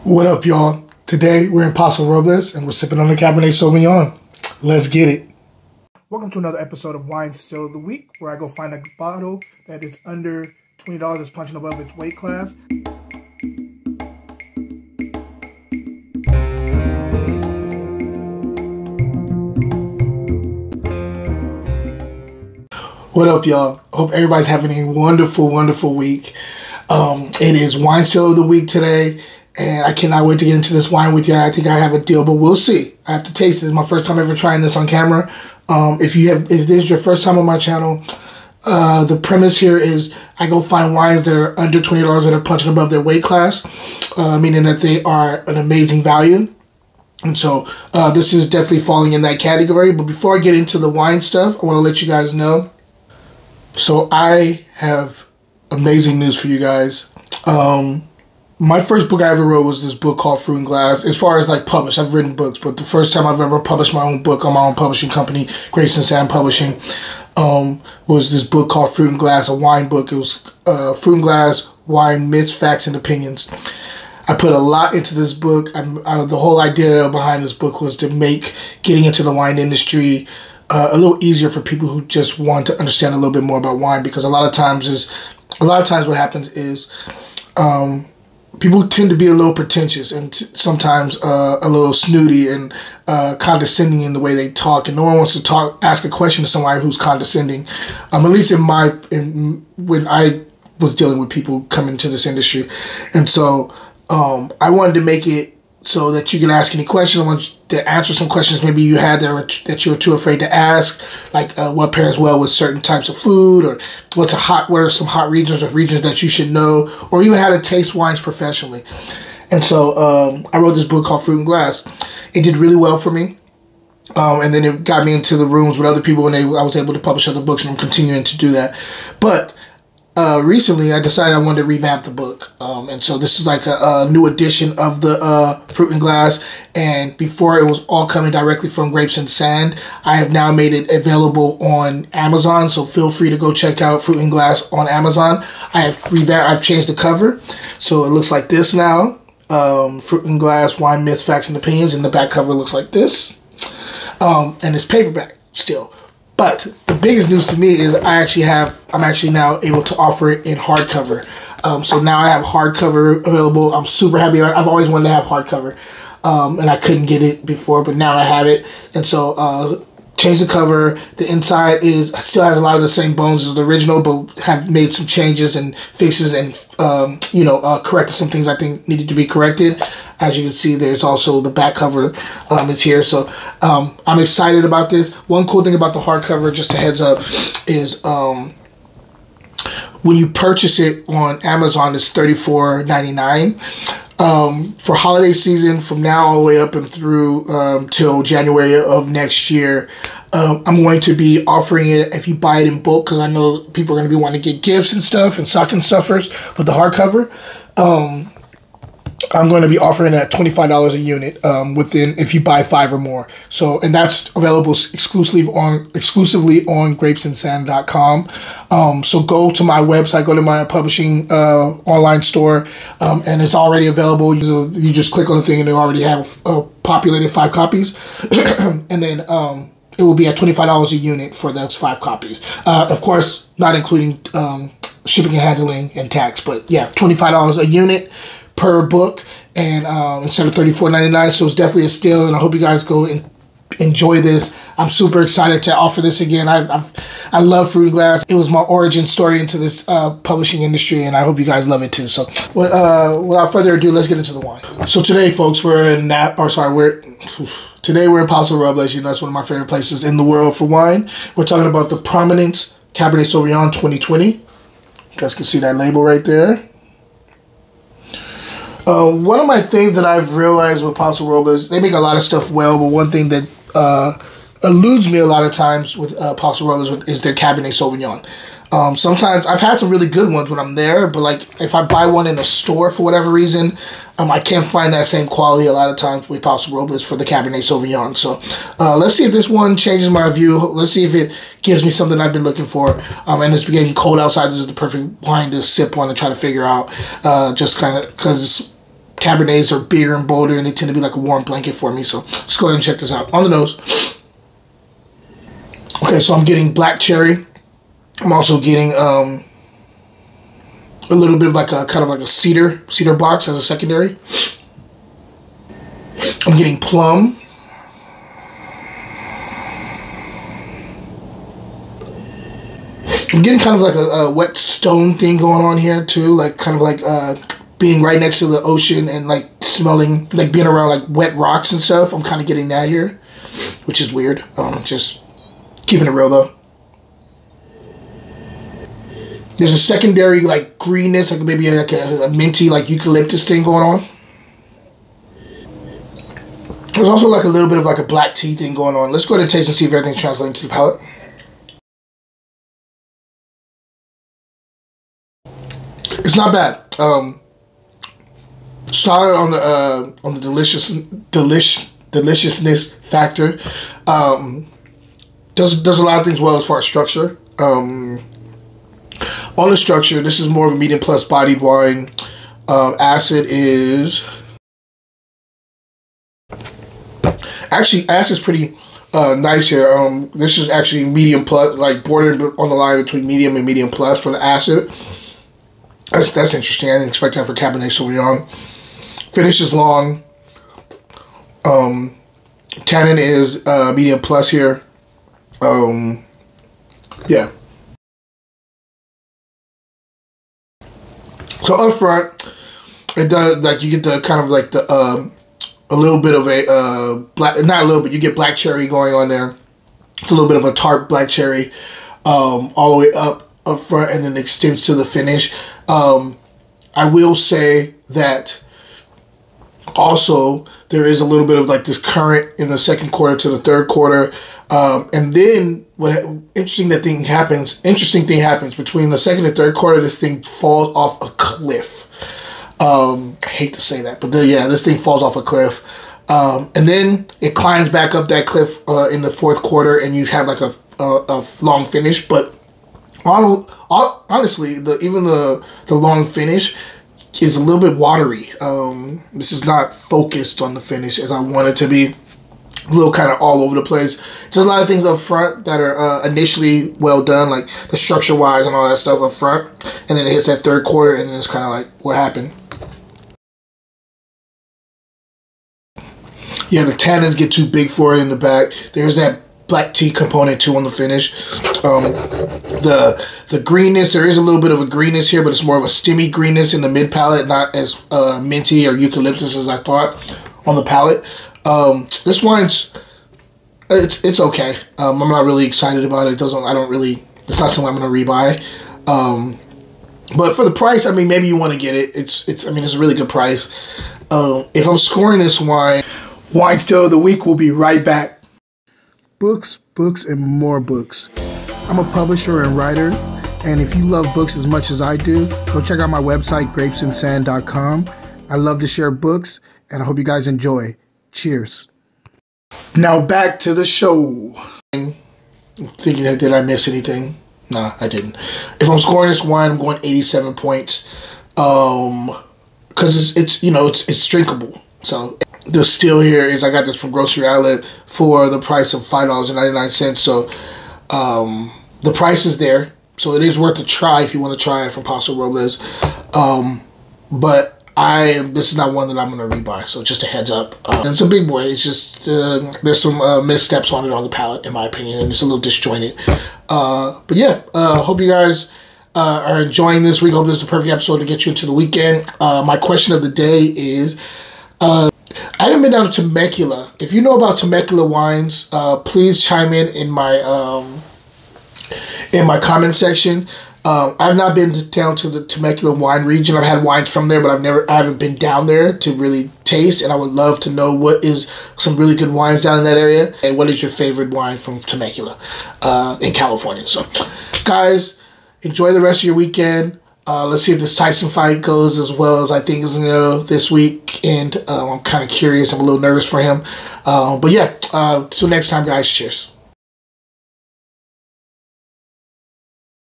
What up, y'all? Today we're in Paso Robles and we're sipping on the Cabernet Sauvignon. Let's get it. Welcome to another episode of Wine Still of the Week, where I go find a bottle that is under $20 that's punching above its weight class. What up, y'all? Hope everybody's having a wonderful, wonderful week. It is Wine Still of the Week today. And I cannot wait to get into this wine with you. I think I have a deal, but we'll see. I have to taste it. This is my first time ever trying this on camera. If this is your first time on my channel, the premise here is I go find wines that are under $20 that are punching above their weight class, meaning that they are an amazing value. And so this is definitely falling in that category. But before I get into the wine stuff, I want to let you guys know. So I have amazing news for you guys. My first book I ever wrote was this book called Fruit and Glass. As far as like published, I've written books, but the first time I've ever published my own book on my own publishing company, Grapes and Sand Publishing, was this book called Fruit and Glass, a wine book. It was Fruit and Glass, Wine Myths, Facts, and Opinions. I put a lot into this book. The whole idea behind this book was to make getting into the wine industry a little easier for people who just want to understand a little bit more about wine, because a lot of times what happens is people tend to be a little pretentious and sometimes a little snooty and condescending in the way they talk, and no one wants to ask a question to somebody who's condescending. At least when I was dealing with people coming to this industry, and so I wanted to make it so that you can ask any questions. I want you to answer some questions maybe you had that you were too afraid to ask, like what pairs well with certain types of food, or what are some hot regions or regions that you should know, or even how to taste wines professionally. And so I wrote this book called Fruit and Glass. It did really well for me. And then it got me into the rooms with other people, and I was able to publish other books, and I'm continuing to do that. But recently I decided I wanted to revamp the book, and so this is like a new edition of the Fruit and Glass. And before, it was all coming directly from Grapes and Sand. I have now made it available on Amazon, so feel free to go check out Fruit and Glass on Amazon. I've changed the cover, so it looks like this now. Fruit and Glass, Wine Myths, Facts, and Opinions, and the back cover looks like this. And it's paperback still. But the biggest news to me is I'm actually now able to offer it in hardcover. So now I have hardcover available. I'm super happy. I've always wanted to have hardcover, and I couldn't get it before, but now I have it. And so changed the cover. The inside still has a lot of the same bones as the original, but have made some changes and fixes and corrected some things I think needed to be corrected. As you can see, there's also the back cover is here. So I'm excited about this. One cool thing about the hardcover, just a heads up, is when you purchase it on Amazon, it's $34.99. For holiday season, from now all the way up and through till January of next year, I'm going to be offering it if you buy it in bulk, because I know people are going to be wanting to get gifts and stuff and stocking stuffers with the hardcover. I'm going to be offering it at $25 a unit if you buy 5 or more. So, and that's available exclusively on grapesandsand.com. So go to my website, go to my publishing online store, and it's already available. You just click on the thing and they already have populated 5 copies. And then it will be at $25 a unit for those 5 copies. Of course, not including shipping and handling and tax, but yeah, $25 a unit per book, and instead of $34.99. So it's definitely a steal, and I hope you guys go and enjoy this. I'm super excited to offer this again. I love Fruit and Glass. It was my origin story into this publishing industry, and I hope you guys love it too. So without further ado, let's get into the wine. So today, folks, today we're in Paso Robles. You know, that's one of my favorite places in the world for wine. We're talking about the Prominence Cabernet Sauvignon 2020. You guys can see that label right there. One of my things that I've realized with Paso Robles, they make a lot of stuff well, but one thing that eludes me a lot of times with Paso Robles is their Cabernet Sauvignon. Sometimes I've had some really good ones when I'm there, but like if I buy one in a store for whatever reason, I can't find that same quality a lot of times with Paso Robles for the Cabernet Sauvignon. So let's see if this one changes my view. Let's see if it gives me something I've been looking for. And it's getting cold outside. This is the perfect wine to sip on and try to figure out, just kind of because it's Cabernets are bigger and bolder, and they tend to be like a warm blanket for me. So let's go ahead and check this out. On the nose. Okay, so I'm getting black cherry. I'm also getting a little bit of like a kind of like a cedar box as a secondary. I'm getting plum. I'm getting kind of like a wet stone thing going on here too, like kind of like being right next to the ocean and like smelling, like being around like wet rocks and stuff. I'm kind of getting that here, which is weird. Just keeping it real though. There's a secondary like greenness, like maybe like a minty like eucalyptus thing going on. There's also like a little bit of like a black tea thing going on. Let's go ahead and taste and see if everything's translating to the palate. It's not bad. Solid on the deliciousness factor. Does a lot of things well as far as structure. On the structure, this is more of a medium plus bodied wine. Acid is actually pretty nice here. This is actually medium plus, like bordering on the line between medium and medium plus for the acid. That's interesting. I didn't expect that for Cabernet Sauvignon. Finish is long. Tannin is medium plus here. Yeah. So up front, it does like you get the kind of like the a little bit of a black, not a little, but you get black cherry going on there. It's a little bit of a tart black cherry, all the way up front, and then extends to the finish. I will say that also there is a little bit of like this current in the second quarter to the third quarter, and then interesting thing happens between the second and third quarter. This thing falls off a cliff. I hate to say that, but yeah, this thing falls off a cliff, and then it climbs back up that cliff in the fourth quarter, and you have like a long finish. But honestly, even the long finish is a little bit watery. This is not focused on the finish as I want it to be. A little kind of all over the place. Just a lot of things up front that are initially well done, like the structure wise and all that stuff up front, and then it hits that third quarter, and then it's kind of like, what happened? Yeah, the tannins get too big for it in the back. There's that black tea component too on the finish. The greenness, there is a little bit of a greenness here, but it's more of a stemmy greenness in the mid palate, not as minty or eucalyptus as I thought on the palate. This wine's it's okay. I'm not really excited about it. It's not something I'm gonna rebuy. But for the price, I mean, maybe you want to get it. It's a really good price. If I'm scoring this wine Still of the Week will be right back. Books, and more books. I'm a publisher and writer, and if you love books as much as I do, go check out my website, grapesandsand.com. I love to share books, and I hope you guys enjoy. Cheers. Now back to the show. I'm thinking, did I miss anything? No, I didn't. If I'm scoring this wine, I'm going 87 points. Because it's drinkable. So the steal here is I got this from Grocery Outlet for the price of $5.99. So the price is there. So it is worth a try if you want to try it from Paso Robles. But this is not one that I'm going to rebuy. So just a heads up. And it's a big boy. It's just there's some missteps on it on the palate, in my opinion, and it's a little disjointed. But yeah, hope you guys are enjoying this week. Hope this is the perfect episode to get you into the weekend. My question of the day is, I haven't been down to Temecula. If you know about Temecula wines, please chime in my comment section. I've not been down to the Temecula wine region. I've had wines from there, but I haven't been down there to really taste, and I would love to know what is some really good wines down in that area, and what is your favorite wine from Temecula in California. So, guys, enjoy the rest of your weekend. Let's see if this Tyson fight goes as well as I think it's going to go this week, and I'm kind of curious. I'm a little nervous for him. But yeah, till next time, guys. Cheers.